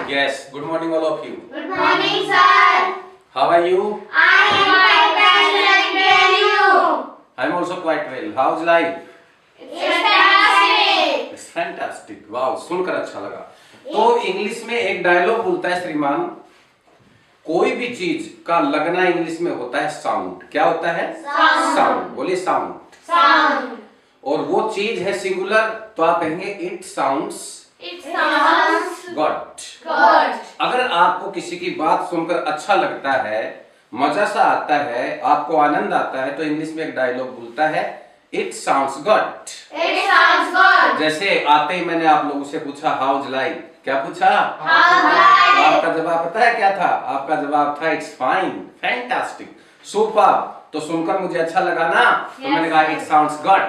Yes, good morning all of you. Good morning, sir. How are you? I am quite well, and you? I'm also quite well. How's life? It's fantastic. It's fantastic. Wow, सुनकर अच्छा लगा। तो English में एक dialogue बोलता है श्रीमान, कोई भी चीज का लगना इंग्लिश में होता है साउंड। क्या होता है? साउंड। बोलिए साउंड। Sound. और वो चीज है सिंगुलर, तो आप कहेंगे it sounds It sounds good. good. अगर आपको किसी की बात सुनकर अच्छा लगता है, मजा सा आता है, आपको आनंद आता है, तो इंग्लिश में एक डायलॉग बोलता है it sounds good. It sounds good. जैसे आते ही मैंने आप लोगों से पूछा हाउज लाइफ, क्या पूछा? How's तो life? आपका जवाब पता है क्या था? आपका जवाब था इट्स फाइन, फैंटास्टिक, सुपर। तो सुनकर मुझे अच्छा लगा ना, तो मैंने कहा it sounds good.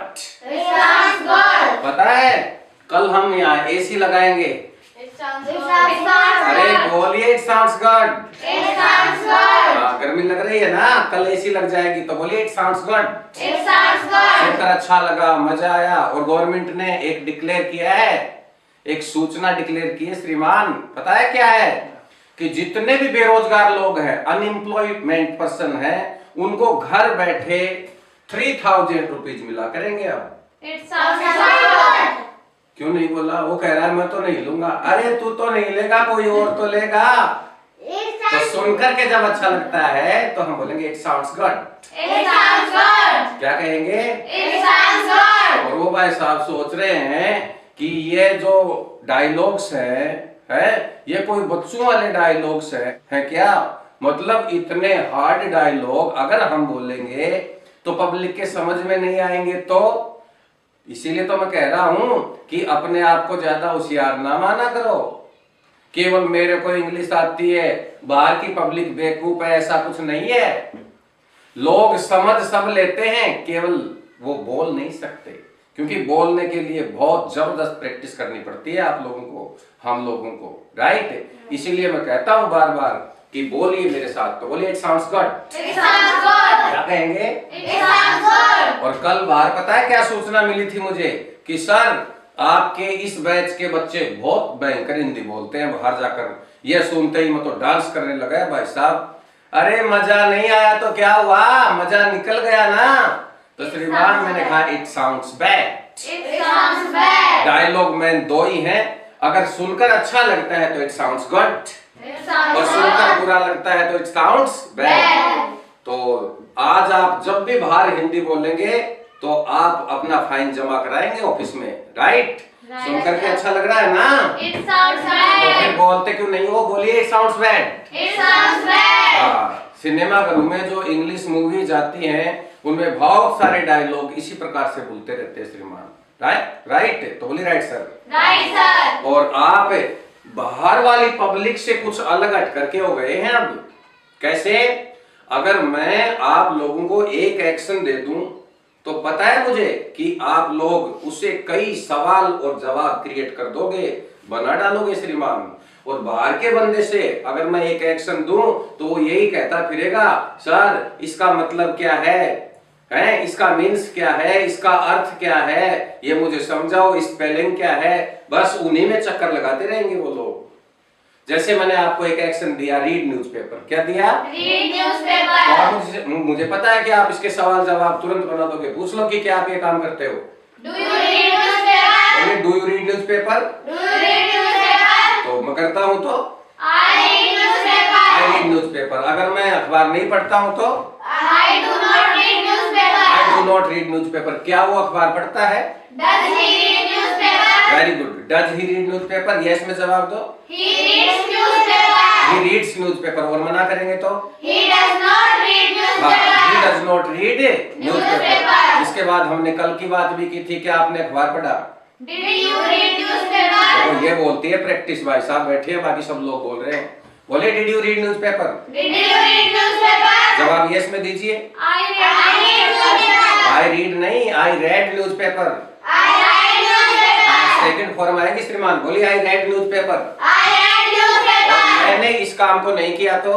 It sounds good. पता है कल हम यहाँ एसी लगाएंगे। It sounds good. अरे बोलिए it sounds good. It sounds good. गर्मी लग रही है ना, कल एसी लग जाएगी, तो बोलिए it sounds good. It sounds good. सुनकर अच्छा लगा, मजा आया। और गवर्नमेंट ने एक डिक्लेयर किया है, एक सूचना डिक्लेयर की है श्रीमान, पता है क्या है? कि जितने भी बेरोजगार लोग हैं, अनएम्प्लॉयमेंट पर्सन है, उनको घर बैठे 3000 रुपीज मिला करेंगे अब। It sounds good. क्यों नहीं बोला? वो कह रहा है मैं तो नहीं लूंगा। अरे तू तो नहीं लेगा, कोई और तो लेगा। It तो सुनकर के जब अच्छा लगता है तो हम बोलेंगे it sounds good. sounds good. क्या कहेंगे? It sounds good. और वो भाई साहब सोच रहे हैं कि ये जो डायलॉग्स है ये कोई बच्चों वाले डायलॉग्स है क्या? मतलब इतने हार्ड डायलॉग अगर हम बोलेंगे तो पब्लिक के समझ में नहीं आएंगे। तो इसीलिए तो मैं कह रहा हूं कि अपने आप को ज्यादा होशियार ना माना करो। केवल मेरे को इंग्लिश आती है, बाहर की पब्लिक बेवकूफ है, ऐसा कुछ नहीं है। लोग समझ सब लेते हैं, केवल वो बोल नहीं सकते, क्योंकि बोलने के लिए बहुत जबरदस्त प्रैक्टिस करनी पड़ती है आप लोगों को, हम लोगों को, राइट? इसीलिए मैं कहता हूं बार बार कि बोलिए मेरे साथ, तो बोलिए it sounds good. It sounds good. क्या कहेंगे? It sounds good. और कल बाहर पता है क्या सूचना मिली थी मुझे कि सर आपके इस बैच के बच्चे बहुत भयंकर हिंदी बोलते हैं। बाहर जाकर ये सुनते ही मैं तो डांस करने लगा भाई साहब। अरे मजा नहीं आया तो क्या हुआ, मजा निकल गया ना। तो श्रीमान मैंने कहा it sounds bad. It sounds bad. Dialogue में दो ही हैं, अगर सुनकर अच्छा लगता है तो it sounds good, It sounds और सुनकर good. बुरा लगता है तो इट साउंड्स बैड। Bad. तो आज आप जब भी बाहर हिंदी बोलेंगे तो आप अपना फाइन जमा कराएंगे ऑफिस में, राइट? Right. सुनकर के अच्छा लग रहा है ना? It sounds तो फिर bad. बोलते क्यों नहीं हो? बोलिए it sounds bad. It sounds bad. Cinema घरों में जो इंग्लिश मूवी जाती हैं उनमें बहुत सारे डायलॉग इसी प्रकार से बोलते रहते हैं श्रीमान, राइट? तो बोलिए राइट सर। Right, sir. और आप बाहर वाली पब्लिक से कुछ अलग हट करके हो गए हैं अब। कैसे? अगर मैं आप लोगों को एक एक्शन दे दूं तो पता है मुझे कि आप लोग उससे कई सवाल और जवाब क्रिएट कर दोगे, बना डालोगे श्रीमान। और बाहर के बंदे से अगर मैं एक एक्शन दूं तो वो यही कहता फिरेगा, सर इसका मतलब क्या है, इसका मीन्स क्या है, इसका अर्थ क्या है, ये मुझे समझाओ, स्पेलिंग क्या है। बस उन्हीं में चक्कर लगाते रहेंगे वो लोग। जैसे मैंने आपको एक एक्शन दिया, रीड न्यूज़पेपर। क्या दिया? Read newspaper. और मुझे पता है कि आप इसके सवाल जवाब तुरंत बना दोगे। पूछ लो कि क्या आप ये काम करते हो। Do you read newspaper? Do you read newspaper? Do you read newspaper? तो मैं करता हूँ तो I read newspaper. I read newspaper. अगर मैं अखबार नहीं पढ़ता हूँ तो I do not read newspaper. I do not read newspaper. क्या वो अखबार पढ़ता है? Does he read newspaper? Very good. Does he read newspaper? Yes में जवाब दो। He reads newspaper. He reads newspaper. और मना करेंगे तो He does not read he newspaper. Does not read newspaper. Newspaper. इसके बाद हमने कल की बात भी की थी कि आपने अखबार पढ़ा। Did you read newspaper? तो ये बोलती है प्रैक्टिस। भाई साहब बैठिए, बाकी सब लोग बोल रहे हैं। बोले did you read newspaper? Did you read newspaper? जवाब यस में दीजिए। I read newspaper. I read नहीं, I read newspaper. I read newspaper. Second form आएगी श्रीमान। बोलिए I read newspaper. I read newspaper. मैंने इस काम को नहीं किया तो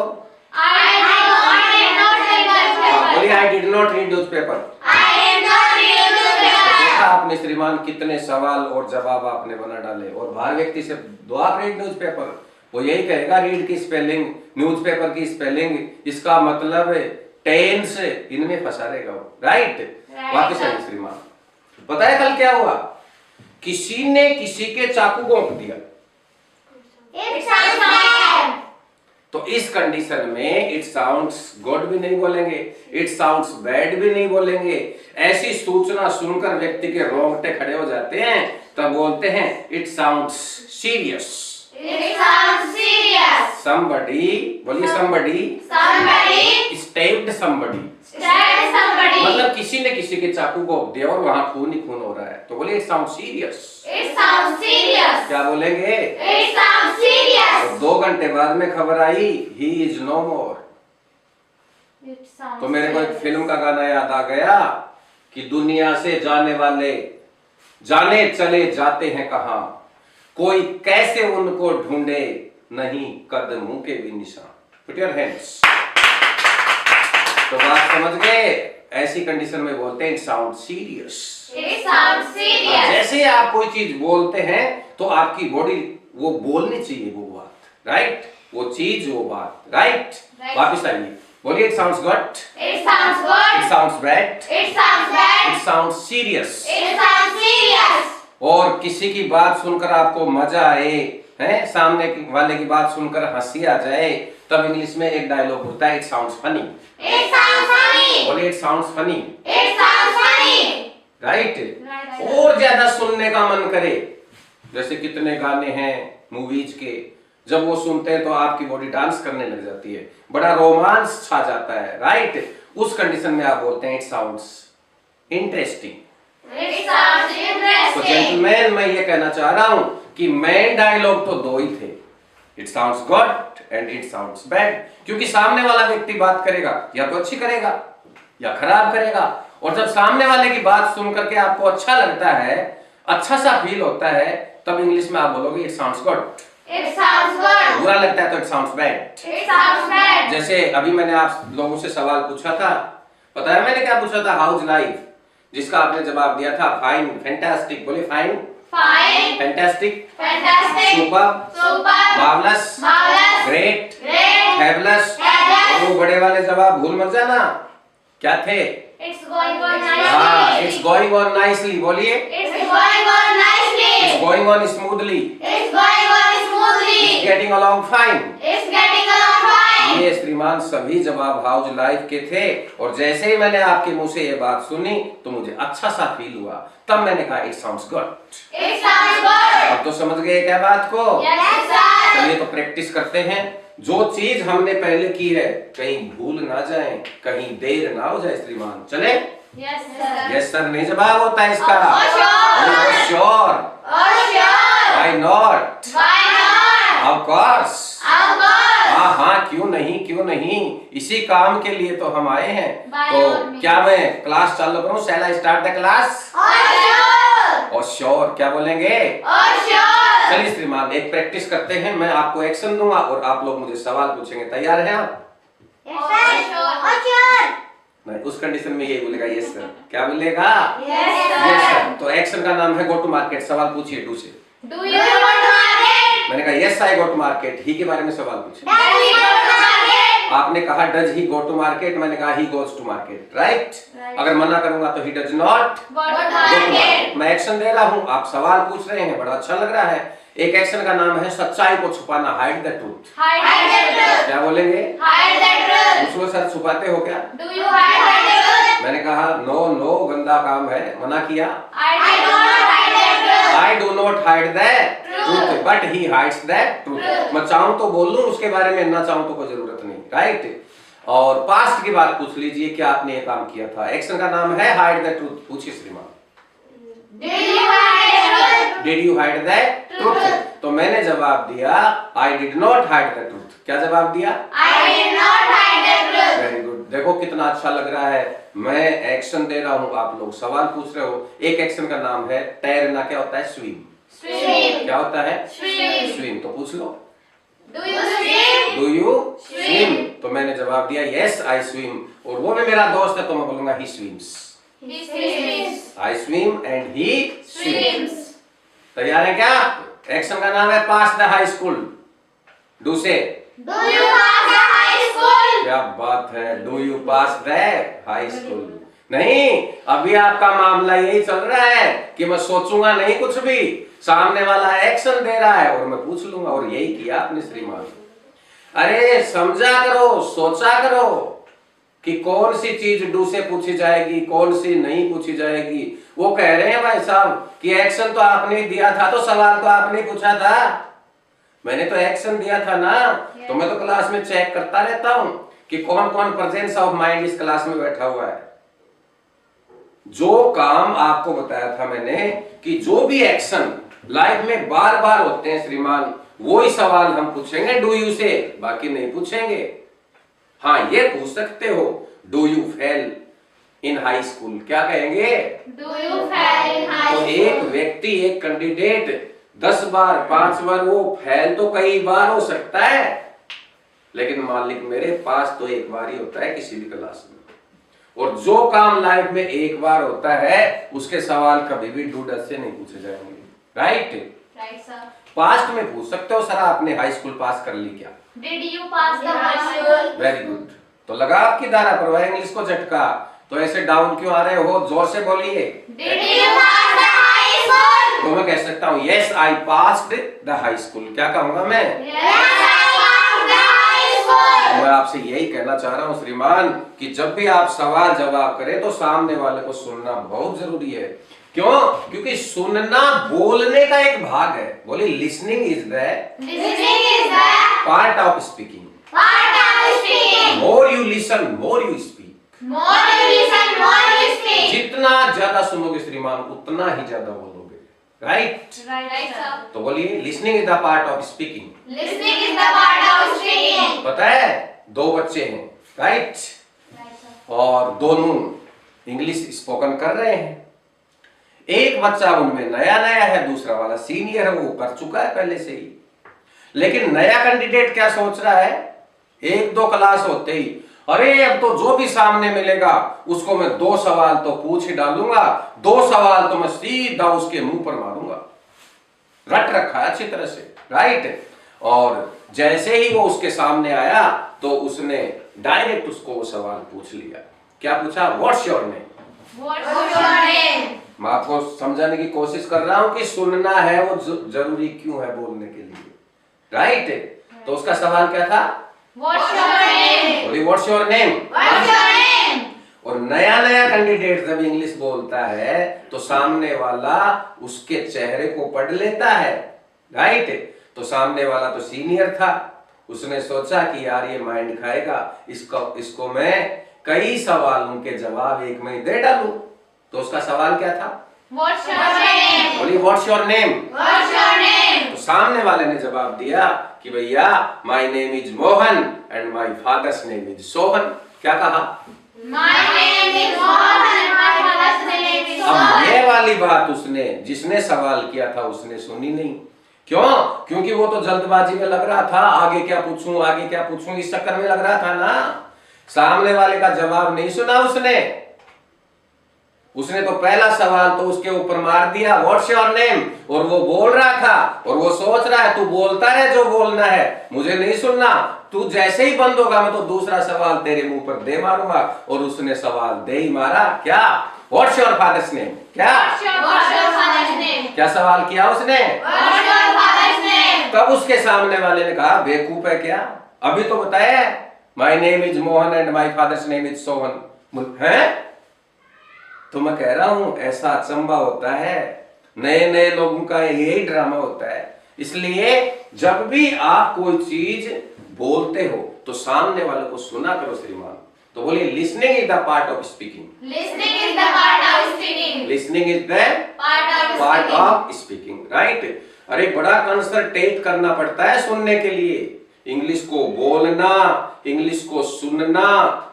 I did not read newspaper. बोलिए I did not read newspaper. I did not read newspaper. देखा आपने श्रीमान, कितने सवाल और जवाब आपने बना डाले। और बाहर व्यक्ति से दो आप रीड न्यूज़पेपर, वो यही कहेगा रीड की स्पेलिंग, न्यूज़पेपर की स्पेलिंग, इसका मतलब टेंस, इनमें फंसा रहेगा वो, राइट। वापस आइए श्रीमान, पता है कल क्या हुआ? किसी ने किसी के चाकू को घोंप दिया। It sounds bad. तो इस कंडीशन में इट साउंड्स गुड भी नहीं बोलेंगे, इट साउंड्स बैड भी नहीं बोलेंगे। ऐसी सूचना सुनकर व्यक्ति के रोंगटे खड़े हो जाते हैं, तब बोलते हैं it sounds serious. It sounds serious. somebody, बोलिए somebody Somebody stabbed somebody, stabbed somebody. मतलब किसी ने किसी के चाकू को घोंप दिया और वहां खून ही खून हो रहा है, तो बोलिए it sounds serious. It sounds serious. क्या बोलेंगे? It sounds serious. और 2 घंटे बाद में खबर आई he is no more. It sounds तो मेरे को एक फिल्म का गाना याद आ गया कि दुनिया से जाने वाले जाने चले जाते हैं कहां, कोई कैसे उनको ढूंढे, नहीं कदमों के भी निशान। Put your hands. तो बात समझ गए? ऐसी कंडीशन में बोलते हैं it sound serious. It sounds serious. जैसे ही आप कोई चीज बोलते हैं तो आपकी बॉडी वो बोलनी चाहिए वो बात, राइट, वो चीज वो बात, राइट। Right. वापिस आइए, बोलिए it sounds good, It sounds it good. Sounds bad, It sounds bad. It sounds serious. It sounds serious. और किसी की बात सुनकर आपको मजा आए, हैं, सामने वाले की बात सुनकर हंसी आ जाए, तब इंग्लिश में एक डायलॉग होता है it sounds funny. It sounds funny. बोलिए it sounds funny, It sounds funny. Right. Right. और ज्यादा सुनने का मन करे, जैसे कितने गाने हैं मूवीज के, जब वो सुनते हैं तो आपकी बॉडी डांस करने लग जाती है, बड़ा रोमांस छा जाता है, राइट। उस कंडीशन में आप बोलते हैं it sounds interesting. It sounds तो interesting. जेंटलमैन, मैं ये कहना चाह रहा हूं कि मेन डायलॉग तो 2 ही थे, it sounds good and it sounds bad, क्योंकि सामने वाला व्यक्ति बात करेगा या तो अच्छी करेगा या खराब करेगा, और जब सामने वाले की बात सुन करके आपको अच्छा लगता है, अच्छा सा फील होता है, तब इंग्लिश में आप बोलोगे it sounds good. It sounds good. बुरा लगता है तो it sounds bad. It sounds bad. जैसे अभी मैंने आप लोगों से सवाल पूछा था, पता है मैंने क्या पूछा था? हाउस लाइफ, जिसका आपने जवाब दिया था फाइन, फैंटास्टिक। बोले fine, Fine. Fantastic, Fantastic. Super, Super. Marvellous, Marvelous. Great, Great. Fabulous. Fabulous. वो बड़े वाले जवाब भूल मत जाना, क्या थे? It's going on हाँ, nicely. It's going on nicely. बोलिए It's going on nicely. It's going on smoothly, It's going on smoothly. Getting along fine. It's getting along fine. ये श्रीमान सभी जवाब हाउस लाइफ के थे, और जैसे ही मैंने आपके मुंह से ये बात सुनी तो मुझे अच्छा सा फील हुआ, तब मैंने कहा it sounds good. It sounds good. अब तो समझ गए क्या बात को? Yes, sir. चलिए तो प्रैक्टिस करते हैं। जो चीज हमने पहले की है कहीं भूल ना जाए, कहीं देर ना हो जाए श्रीमान। चले? Yes, sir. यस सर नहीं जवाब होता है इसका। Sure. Sure, Oh, sure. Why not, Why not? Of course, Of course. हाँ हाँ, क्यों नहीं, क्यों नहीं, इसी काम के लिए तो हम आए हैं। By तो all means. क्या मैं क्लास चालू करूं? Shall I start the class? Oh, sure. और श्योर, क्या बोलेंगे? Oh, sure. चलिए श्रीमान एक प्रैक्टिस करते हैं, मैं आपको एक्शन दूंगा और आप लोग मुझे सवाल पूछेंगे। तैयार हैं आप? Yes, sir. Oh, sure. नहीं, उस कंडीशन में यही बोलेगा यस सर। क्या बोलेगा? Yes, yes sir. सर। तो एक्शन का नाम है गो टू मार्केट। सवाल पूछिए डू से। Do you go to market? मैंने कहा yes I go to market. He के बारे में सवाल पूछे। Does he go to market? आपने कहा does he go to market, मैंने कहा he goes to market, right. Right. अगर मना करूंगा तो he does not Go to go to market. Market. मैं एक्शन दे रहा हूँ, आप सवाल पूछ रहे हैं, बड़ा अच्छा लग रहा है। एक एक्शन का नाम है सच्चाई को छुपाना, hide the truth. Hide the truth. क्या बोलेंगे? Hide the truth. उसको सर छुपाते हो क्या? Do you hide the truth? मैंने कहा नो नो, गंदा काम है, मना किया। I do not hide the truth. I do not hide the Truth. truth, but he hides the truth. Truth. मैं चाहूं तो बोल लूं उसके बारे में, ना चाहूं तो कोई जरूरत नहीं, राइट। और पास्ट की बात पूछ लीजिए, क्या आपने ये काम किया था? एक्शन का नाम है हाइड द ट्रूथ। पूछिए श्रीमान, Did you hide the truth? Did you hide the truth? Truth. तो मैंने जवाब दिया I did not hide the truth. क्या जवाब दिया? I did not hide the truth. Very good. देखो कितना अच्छा लग रहा है, मैं एक्शन दे रहा हूँ, आप लोग सवाल पूछ रहे हो। एक एक्शन का नाम है तैरना। क्या होता है? स्विम। Swim. क्या होता है? Swim. स्विम। तो पूछ लो Do you swim? Do you Swim. Swim? तो मैंने जवाब दिया यस आई स्विम, और वो भी मेरा दोस्त है तो मैं बोलूंगा he swims. He swims. I swim and he swims. Swims. तैयार है क्या? एक्शन का नाम है pass the high school. Do से Do you pass the high school? क्या बात है, do you pass the high school? नहीं, अभी आपका मामला यही चल रहा है कि मैं सोचूंगा नहीं कुछ भी, सामने वाला एक्शन दे रहा है और मैं पूछ लूंगा, और यही किया आपने श्रीमान। अरे समझा करो, सोचा करो कि कौन सी चीज डू से पूछी जाएगी, कौन सी नहीं पूछी जाएगी। वो कह रहे हैं भाई साहब कि एक्शन तो आपने ही दिया था, तो सवाल तो आपने पूछा था, मैंने तो एक्शन दिया था ना। तो मैं तो क्लास में चेक करता रहता हूं कि कौन कौन प्रेजेंस ऑफ माइंड इस क्लास में बैठा हुआ है। जो काम आपको बताया था मैंने कि जो भी एक्शन लाइफ में बार बार होते हैं श्रीमान, वो ही सवाल हम पूछेंगे डू यू से, बाकी नहीं पूछेंगे। हाँ, ये पूछ सकते हो, do you fail in high school, क्या कहेंगे? Do you fail in high तो school? एक व्यक्ति, एक कैंडिडेट 10 बार 5 बार वो फेल तो कई बार हो सकता है, लेकिन मालिक मेरे पास तो एक बार ही होता है किसी भी क्लास में। और जो काम लाइफ में एक बार होता है उसके सवाल कभी भी डू डस से नहीं पूछे जाएंगे, राइट? Right, sir. पास्ट में पूछ सकते हो, सर आपने हाई स्कूल पास कर ली क्या? Did you pass the high school? Very good. तो लगा आपकी धारा पर इंग्लिश को झटका, तो ऐसे डाउन क्यों आ रहे हो? जोर से बोलिए। Did you pass the high school? तो मैं कह सकता हूँ yes I passed the high school, क्या कहूंगा मैं? Yes, I passed the high school. मैं आपसे यही कहना चाह रहा हूँ श्रीमान कि जब भी आप सवाल जवाब करें तो सामने वाले को सुनना बहुत जरूरी है। क्यों? क्योंकि सुनना बोलने का एक भाग है। बोलिए, listening is the Listening is the part of speaking. part of speaking. More you listen more you speak. More you listen, more you speak. जितना ज्यादा सुनोगे श्रीमान उतना ही ज्यादा बोलोगे, राइट? Right, sir. तो बोलिए, listening is the part of speaking. Listening is the part of speaking. पता है, 2 बच्चे हैं, राइट? Right, sir. और दोनों इंग्लिश स्पोकन कर रहे हैं। एक बच्चा उनमें नया नया है, दूसरा वाला सीनियर है, वो कर चुका है पहले से ही। लेकिन नया कैंडिडेट क्या सोच रहा है, 1-2 क्लास होते ही, अरे अब तो जो भी सामने मिलेगा उसको मैं 2 सवाल तो पूछ ही डालूंगा, 2 सवाल तो मैं सीधा उसके मुंह पर मारूंगा। रट रखा है अच्छी तरह से, राइट? और जैसे ही वो उसके सामने आया तो उसने डायरेक्ट उसको वो सवाल पूछ लिया। क्या पूछा? What's your name? What's your name? मैं आपको समझाने की कोशिश कर रहा हूं कि सुनना है वो जरूरी क्यों है बोलने के लिए, राइट? तो उसका सवाल क्या था? What's your name? बोलिए, what's your name? What's your name? और नया नया कैंडिडेट जब इंग्लिश बोलता है तो सामने वाला उसके चेहरे को पढ़ लेता है, राइट? तो सामने वाला तो सीनियर था, उसने सोचा कि यार ये माइंड खाएगा, इसको मैं कई सवालों के जवाब एक में दे डालूं। तो उसका सवाल क्या था? What's your name? बोलिए, what's your name? What's your name? तो सामने वाले ने जवाब दिया कि भैया my name is Mohan and my father's name is Sohan. क्या कहा? My name is Mohan and my father's name is अब Sohan. ये वाली बात उसने, जिसने सवाल किया था उसने सुनी नहीं। क्यों? क्योंकि वो तो जल्दबाजी में लग रहा था, आगे क्या पूछूं आगे क्या पूछूं, इस चक्कर में लग रहा था ना। सामने वाले का जवाब नहीं सुना उसने तो पहला सवाल तो उसके ऊपर मार दिया, व्हाट्स योर नेम, और वो बोल रहा था और वो सोच रहा है तू बोलता रहे जो बोलना है, मुझे नहीं सुनना, तू जैसे ही बंद होगा मैं तो दूसरा सवाल तेरे मुंह पर दे मारूंगा। और उसने सवाल दे ही मारा। क्या? What's your father's name? क्या? What's your father's name? क्या सवाल किया उसने? What's your father's name? तब उसके सामने वाले ने कहा बेवकूफ है क्या, अभी तो बताया my name is Mohan and my father's name is Sohan है। तो मैं कह रहा हूं ऐसा अचंबा होता है, नए नए लोगों का यही ड्रामा होता है। इसलिए जब भी आप कोई चीज बोलते हो तो सामने वाले को सुना करो श्रीमान। तो बोलिए, listening is the part of speaking. Listening is the part of speaking. Listening is the Part of part speaking. Of speaking, right? अरे बड़ा कंसंट्रेट करना पड़ता है सुनने के लिए। इंग्लिश को बोलना, इंग्लिश को सुनना,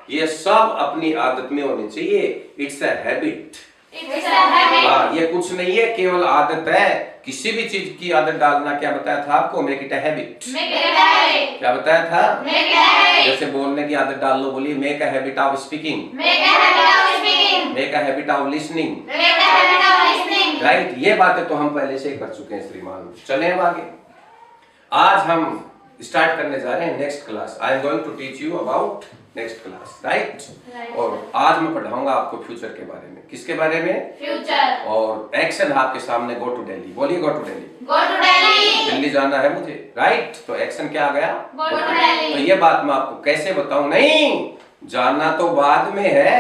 ये सब अपनी आदत में होनी चाहिए। It's a habit. It's a habit. हाँ, ये कुछ नहीं है, केवल आदत है। किसी भी चीज की आदत डालना, क्या बताया था आपको? Make it a habit. Make it a habit. क्या बताया था? Make it a habit. जैसे बोलने की आदत डाल लो, बोलिए make a habit of speaking, Make a habit of speaking. Make a habit of listening, Make a habit of listening. Right? ये बातें तो हम पहले से ही कर चुके हैं श्रीमान। चले अब आगे। आज हम स्टार्ट करने जा रहे हैं next class. I am going to teach you about next class, right. और आज मैं पढ़ाऊंगा आपको फ्यूचर के बारे में। किसके बारे में? फ्यूचर। और एक्शन आपके सामने, गो टू दिल्ली। बोलिए go to Delhi. Go to Delhi. Delhi जाना है मुझे, राइट। तो एक्शन क्या आ गया? Go to Delhi. तो ये बात मैं आपको कैसे बताऊं? नहीं, जाना तो बाद में है,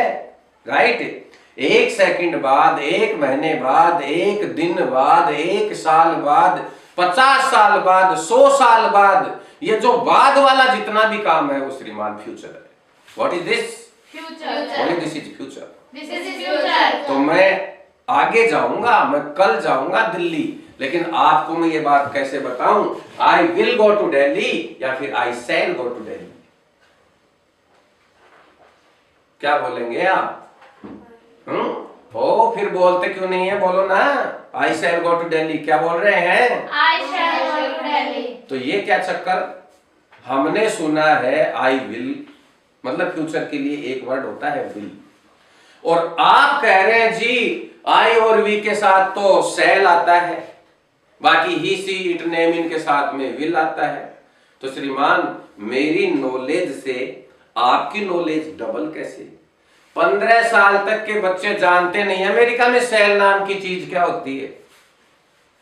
राइट। 1 सेकंड बाद, 1 महीने बाद, 1 दिन बाद, 1 साल बाद, 50 साल बाद, 100 साल बाद, ये जो बाद वाला जितना भी काम है वो श्रीमान फ्यूचर है। What is this? Future. This is future. This is future. तो मैं आगे जाऊंगा, मैं कल जाऊंगा दिल्ली, लेकिन आपको मैं ये बात कैसे बताऊं? I will go to Delhi या फिर आई शैल गो टू दिल्ली। क्या बोलेंगे आप? ओ फिर बोलते क्यों नहीं है? बोलो ना, आई शैल गो टू दिल्ली। क्या बोल रहे हैं? आई शैल गो टू दिल्ली। तो ये क्या चक्कर? हमने सुना है आई विल, मतलब फ्यूचर के लिए एक वर्ड होता है विल, और आप कह रहे हैं जी आई और वी के साथ तो शैल आता है, बाकी ही सी इट नेम इनके साथ में विल आता है। तो श्रीमान मेरी नॉलेज से आपकी नॉलेज डबल कैसे? 15 साल तक के बच्चे जानते नहीं अमेरिका में शैल नाम की चीज क्या होती है,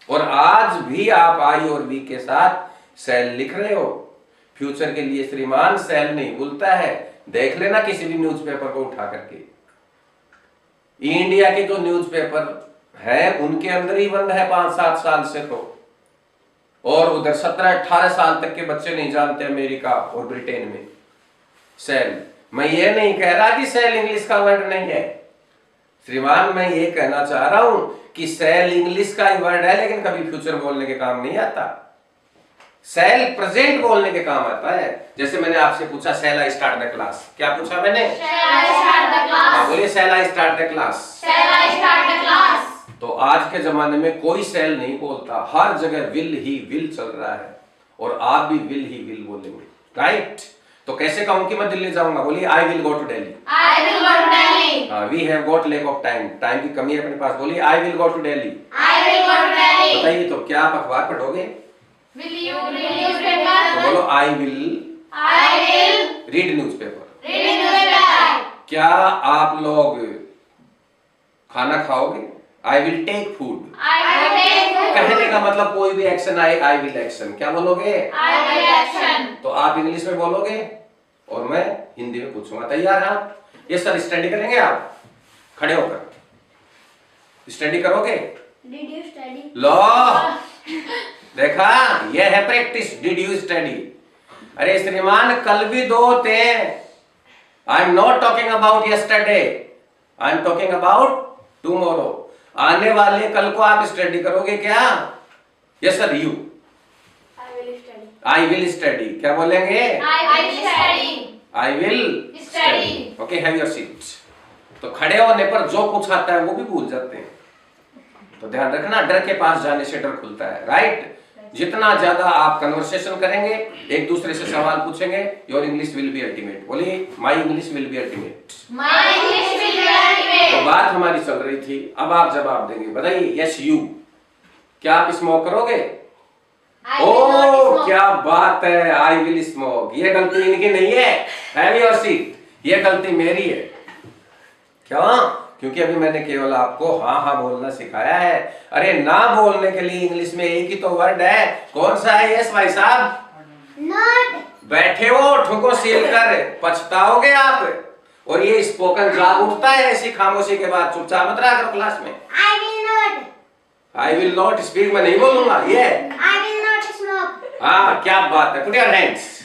और आज भी आप आई और वी के साथ शैल लिख रहे हो। फ्यूचर के लिए श्रीमान शैल नहीं बोलता है। देख लेना किसी भी न्यूज़पेपर को उठा करके, इंडिया के जो न्यूज़पेपर है उनके अंदर ही बंद है 5-7 साल से तो, और उधर 17-18 साल तक के बच्चे नहीं जानते अमेरिका और ब्रिटेन में शैल। मैं ये नहीं कह रहा कि शैल इंग्लिश का वर्ड नहीं है श्रीमान, मैं ये कहना चाह रहा हूं कि शैल इंग्लिश का ही वर्ड है, लेकिन कभी फ्यूचर बोलने के काम नहीं आता। शैल प्रेजेंट बोलने के काम आता है। जैसे मैंने आपसे पूछा shall I start the class, क्या पूछा मैंने? Shall I start the class. बोलिए shall I start the class. Shall I start the class. तो आज के जमाने में कोई शैल नहीं बोलता, हर जगह विल ही विल चल रहा है, और आप भी विल ही विल बोलेंगे, राइट। तो कैसे कहूं कि मैं दिल्ली जाऊंगा? बोलिए I will go to Delhi. I will go to Delhi. We have got lack of time, time की कमी है अपने पास। बोलिए I will go to Delhi. I will go to Delhi. बताइए तो क्या आप अखबार पढ़ोगे? Will you read newspaper? तो बोलो I will read read newspaper. newspaper. क्या आप लोग खाना खाओगे? I will take food. I will take food. कहने का मतलब कोई भी एक्शन आए, आई विल एक्शन। क्या बोलोगे? I will action. तो आप इंग्लिश में बोलोगे और मैं हिंदी में पूछूंगा। तैयार हैं आप? ये सर स्टडी करेंगे आप खड़े होकर? स्टडी करोगे? Did you study? लो देखा, ये है प्रैक्टिस। Did you study? अरे श्रीमान कल भी 2 थे। I am not talking about yesterday, I am talking about tomorrow. आने वाले कल को आप स्टडी करोगे क्या? Yes sir you. I will study. I will study. क्या बोलेंगे? I will study. I will Study. Okay, have your seat. तो खड़े होने पर जो कुछ आता है वो भी भूल जाते हैं, तो ध्यान रखना, डर के पास जाने से डर खुलता है, राइट। जितना ज्यादा आप कन्वर्सेशन करेंगे, एक दूसरे से सवाल पूछेंगे, your English will be ultimate. बोलिए my English will be ultimate. My English will be ultimate. तो बात हमारी चल रही थी, अब आप जवाब देंगे। बताइए यस यू, क्या आप स्मोक करोगे? I will not O smoke. क्या बात है, आई विल स्मोक। ये गलती इनकी नहीं है, हैव योर सीट। ये गलती मेरी है। क्यों? क्योंकि अभी मैंने केवल आपको हाँ हाँ बोलना सिखाया है। अरे ना बोलने के लिए इंग्लिश में एक ही तो वर्ड है, कौन सा है? यस भाई साहब। Not. बैठे हो ठुको सील कर, पछताओगे आप। और ये स्पोकन जाग उठता है ऐसी खामोशी के बाद। चुपचाप मत रहा करो क्लास में। I will not. I will not speak, मैं नहीं बोलूंगा ये। I will not smoke. हाँ क्या बात है, put your hands.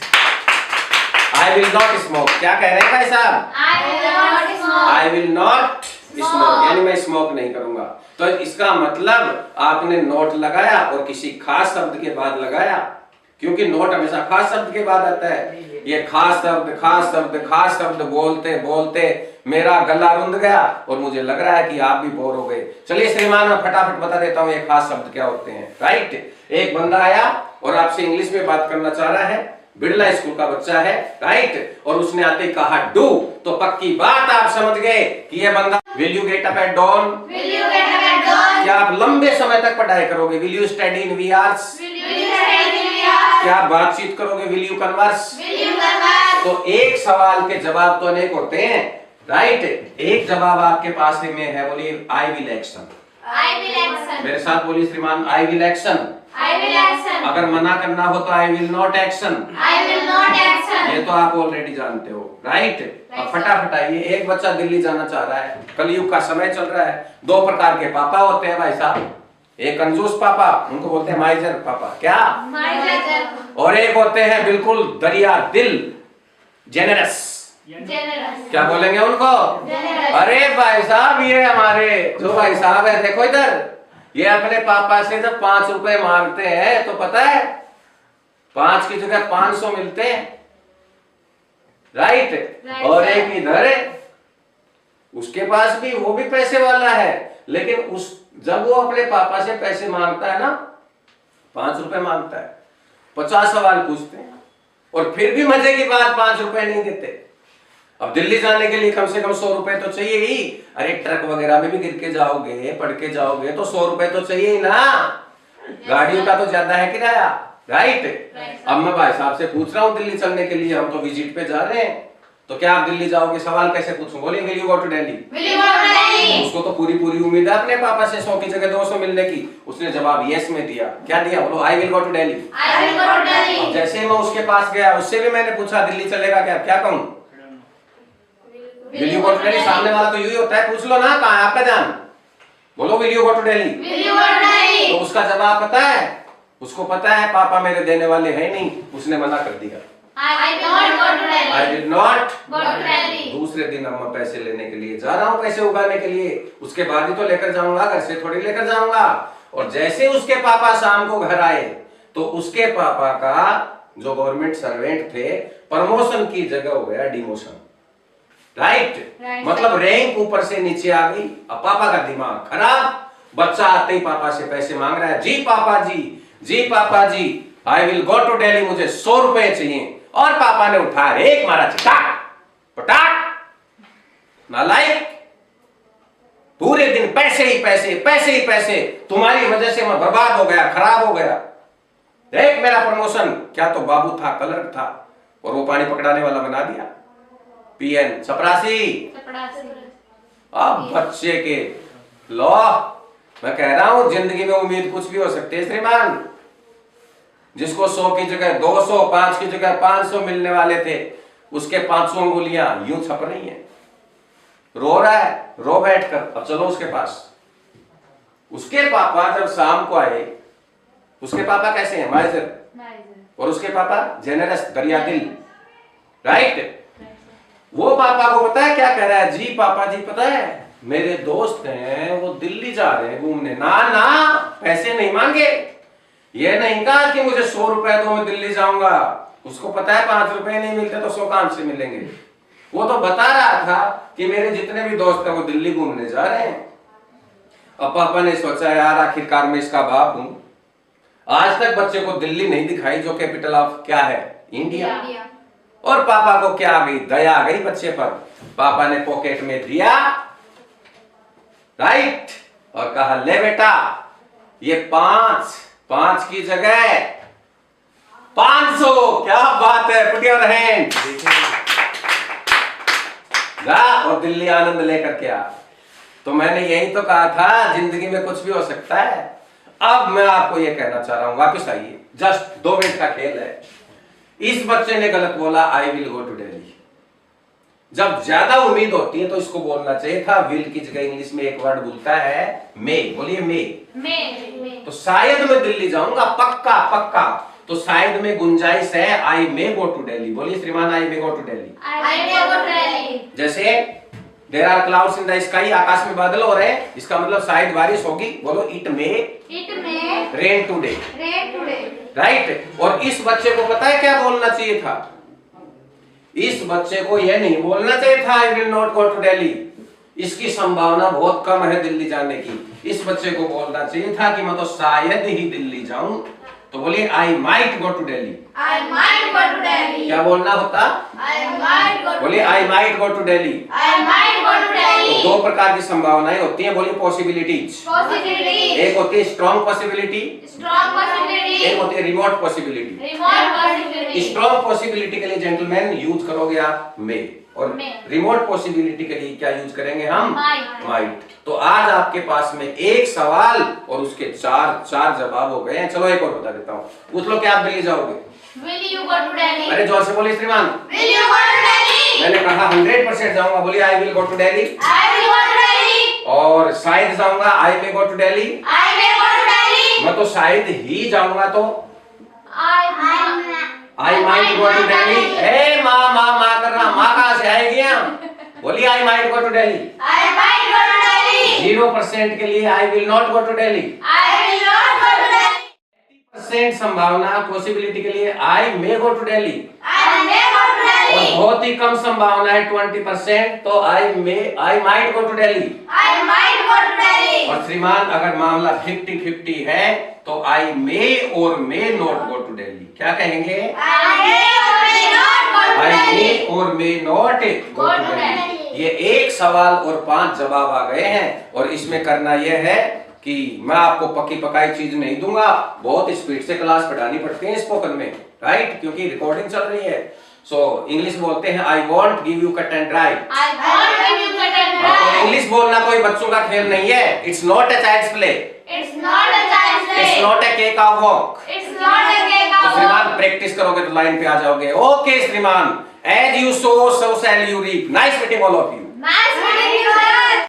I will not smoke. क्या कह रहे हैं भाई साहब? I will not smoke. I will not smoke, यानी मैं स्मोक नहीं करूंगा। तो इसका मतलब आपने नोट लगाया और किसी खास शब्द के बाद लगाया, क्योंकि नोट हमेशा खास शब्द के बाद आता है। ये खास शब्द खास शब्द खास शब्द बोलते बोलते मेरा गला रुंध गया और मुझे लग रहा है कि आप भी बोर हो गए। चलिए श्रीमान मैं फटाफट बता देता हूँ ये खास शब्द क्या होते हैं, राइट। एक बंदा आया और आपसे इंग्लिश में बात करना चाह रहा है, बिड़ला स्कूल का बच्चा है, राइट, और उसने आते ही कहा डू, तो पक्की बात आप समझ गए कि ये बंदा will you get up at dawn, Will you get up at dawn? क्या आप लंबे समय तक पढ़ाई करोगे? Will you study in we hours, Will you study in 3 hours? converse? क्या बातचीत करोगे? Will you converse? Will you converse? तो एक सवाल के जवाब तो अनेक होते हैं, राइट? एक जवाब आपके पास में है, बोलिए I will action. I will action. मेरे साथ बोलिए श्रीमान, I will action. I will action. अगर मना करना हो तो आई will not action. I will not action. ये तो आप ऑलरेडी जानते हो, राइट? अब फटाफट आइए, एक बच्चा दिल्ली जाना चाह रहा है, कलयुग का समय चल रहा है। दो प्रकार के पापा होते हैं भाई साहब, एक कंजूस पापा, उनको बोलते हैं माइजर पापा, क्या? Miser. और एक होते हैं बिल्कुल दरिया दिल, जेनरस। Generous. क्या बोलेंगे उनको? Generous. अरे भाई साहब, ये हमारे जो भाई साहब है, देखो इधर, ये अपने पापा से जब 5 रुपए मांगते हैं तो पता है 5 की जगह 500 मिलते हैं, राइट? Right, और sir. एक इधर है, उसके पास भी, वो भी पैसे वाला है, लेकिन उस जब वो अपने पापा से पैसे मांगता है ना, 5 रुपए मांगता है, 50 सवाल पूछते हैं, और फिर भी मजे की बात 5 रुपए नहीं देते। अब दिल्ली जाने के लिए कम से कम 100 रुपए तो चाहिए ही। अरे ट्रक वगैरह में भी गिर के जाओगे, पढ़ के जाओगे तो 100 रुपए तो चाहिए ही ना। गाड़ियों का तो ज्यादा है किराया, राइट? अब मैं भाई साहब से पूछ रहा हूँ दिल्ली चलने के लिए, हम तो विजिट पे जा रहे हैं, तो क्या आप दिल्ली जाओगे? सवाल कैसे पूछूं? बोलिए will you go to Delhi? Will you go to Delhi? उसको तो पूरी उम्मीद है अपने पापा से 100 की जगह 200 मिलने की। उसने जवाब यस में दिया। क्या दिया? बोलो I will go to Delhi. I will go to Delhi. जैसे ही मैं उसके पास गया, उससे भी मैंने पूछा दिल्ली चलेगा क्या? क्या कहूँ? Will you go to Delhi? सामने वाला तो यही होता है, पूछ लो ना कहाँ है आपका जान, बोलो will you go to Delhi. Will you go to Delhi? तो उसका जवाब पता है, उसको पता है पापा मेरे देने वाले हैं नहीं, उसने मना कर दिया। I will not go to Delhi. I will not Go to Delhi. दूसरे दिन अब मैं पैसे लेने के लिए जा रहा हूँ, पैसे उगाने के लिए, उसके बाद ही तो लेकर जाऊंगा, घर से थोड़ी लेकर जाऊंगा। और जैसे उसके पापा शाम को घर आए तो उसके पापा का जो गवर्नमेंट सर्वेंट थे, प्रमोशन की जगह हो गया डिमोशन, राइट? Right. मतलब रैंक ऊपर से नीचे आ गई। अब पापा का दिमाग खराब, बच्चा आते ही पापा से पैसे मांग रहा है, जी पापा जी, जी पापा ji, I will go to Delhi, मुझे 100 रुपए चाहिए। और पापा ने उठा एक मारा, चिटाक पटाक, नालायक, पूरे दिन पैसे ही पैसे, पैसे ही पैसे, तुम्हारी वजह से मैं बर्बाद हो गया, खराब हो गया। देख मेरा प्रमोशन, क्या तो बाबू था, क्लर्क था, और वो पानी पकड़ाने वाला बना दिया, पीएन चपरासी। अब बच्चे के लो, मैं कह रहा हूं जिंदगी में उम्मीद कुछ भी हो सकती है श्रीमान। जिसको 100 की जगह 200, 5 की जगह 500 मिलने वाले थे, उसके 500 अंगुलियां यूं छप रही हैं, रो रहा है, रो बैठकर। अब चलो उसके पास, उसके पापा जब शाम को आए, उसके पापा कैसे हैं? माइजर। और उसके पापा जेनरस, दरिया दिल, राइट? वो पापा को पता है क्या कह रहा है? जी पापा जी, पता है मेरे दोस्त हैं, वो दिल्ली जा रहे हैं घूमने। ना ना, पैसे नहीं मांगे, ये नहीं कहा कि मुझे 100 रुपए दो मैं दिल्ली जाऊंगा। उसको पता है 5 रुपए नहीं मिलते तो 100 कहां से मिलेंगे। वो तो बता रहा था कि मेरे जितने भी दोस्त हैं वो दिल्ली घूमने जा रहे हैं। अब पापा ने सोचा यार आखिरकार मैं इसका बाप हूं, आज तक बच्चे को दिल्ली नहीं दिखाई, जो कैपिटल ऑफ क्या है? इंडिया। और पापा को क्या आ गई? दया आ गई बच्चे पर। पापा ने पॉकेट में दिया, राइट, और कहा ले बेटा, ये 5 की जगह 500। क्या बात है, पुट योर हैंड। जा और दिल्ली आनंद लेकर के आ। तो मैंने यही तो कहा था, जिंदगी में कुछ भी हो सकता है। अब मैं आपको ये कहना चाह रहा हूं, वापस आइए, जस्ट 2 मिनट का खेल है। इस बच्चे ने गलत बोला I will go to Delhi. जब ज्यादा उम्मीद होती है तो इसको बोलना चाहिए था विल की जगह इंग्लिश में एक वर्ड बोलता है मे। बोलिए मे। तो शायद मैं दिल्ली जाऊंगा, पक्का पक्का, तो शायद में गुंजाइश है आई मे गो टू दिल्ली। बोलिए श्रीमान, आई मे गो टू दिल्ली। जैसे there are clouds in the sky, आकाश में बादल हो रहे हैं, इसका मतलब शायद बारिश होगी। बोलो it may rain today, right? और इस बच्चे को पता है क्या बोलना चाहिए था? इस बच्चे को यह नहीं बोलना चाहिए था I will not go to Delhi, इसकी संभावना बहुत कम है दिल्ली जाने की। इस बच्चे को बोलना चाहिए था कि मैं तो शायद ही दिल्ली जाऊं। तो बोलिए I might go to Delhi. I might go to Delhi. क्या बोलना होता? I might go to बोलिए I might go to Delhi. I might go to तो Delhi. दो प्रकार की संभावनाएं होती हैं, बोलिए पॉसिबिलिटीज। Possibility. एक होती है स्ट्रॉन्ग पॉसिबिलिटी, Strong possibility. एक होती है remote possibility. Remote possibility. Strong possibility के लिए जेंटलमैन यूज करोगे आप मे, और May. रिमोट पॉसिबिलिटी के लिए क्या यूज करेंगे हम? Might. माइट। तो आज आपके पास में एक सवाल और उसके चार जवाब हो गए हैं। चलो एक और बता देता हूँ, पूछ लो क्या आप दिल्ली जाओगे? Will you go to Delhi? अरे जोर से बोलिए श्रीमान। Will you go to Delhi? मैंने कहा 100% जाऊंगा, बोलिए I will go to Delhi. I will go to Delhi. और शायद जाऊंगा, I may go to Delhi. I may go to Delhi. मैं तो शायद ही जाऊंगा, तो I might go to Delhi. ए माँ कर रहा, माँ कहाँ से आएगी यहाँ? बोलिए I might go to Delhi. I might go to Delhi. 0% के लिए I will not go to Delhi. I will not go to Delhi. 80% संभावना पॉसिबिलिटी के लिए I may go to Delhi. I may go to और Delhi. बहुत ही कम संभावना है 20%, तो I might go to Delhi. I might go to Delhi. और श्रीमान अगर मामला 50-50 है तो आई मे और may not go to Delhi. क्या कहेंगे? I may or may not go to I may Delhi. और may not go Go to to Delhi. Delhi. ये एक सवाल और 5 जवाब आ गए हैं, और इसमें करना यह है कि मैं आपको पक्की पकाई चीज नहीं दूंगा, बहुत स्पीड से क्लास पढ़ानी पड़ती है स्पोकन में, राइट? क्योंकि रिकॉर्डिंग चल रही है। सो इंग्लिश बोलते हैं I won't give you cut and dry. I won't give you cut and और dry. इंग्लिश बोलना कोई बच्चों का खेल नहीं है। It's not a child's play, It's not a child's it's play. Not a cake of walk. It's not a game तो of श्रीमान प्रैक्टिस करोगे तो लाइन पे आ जाओगे। ओके श्रीमान, as you sow so shall you reap. Nice meeting all of you. Nice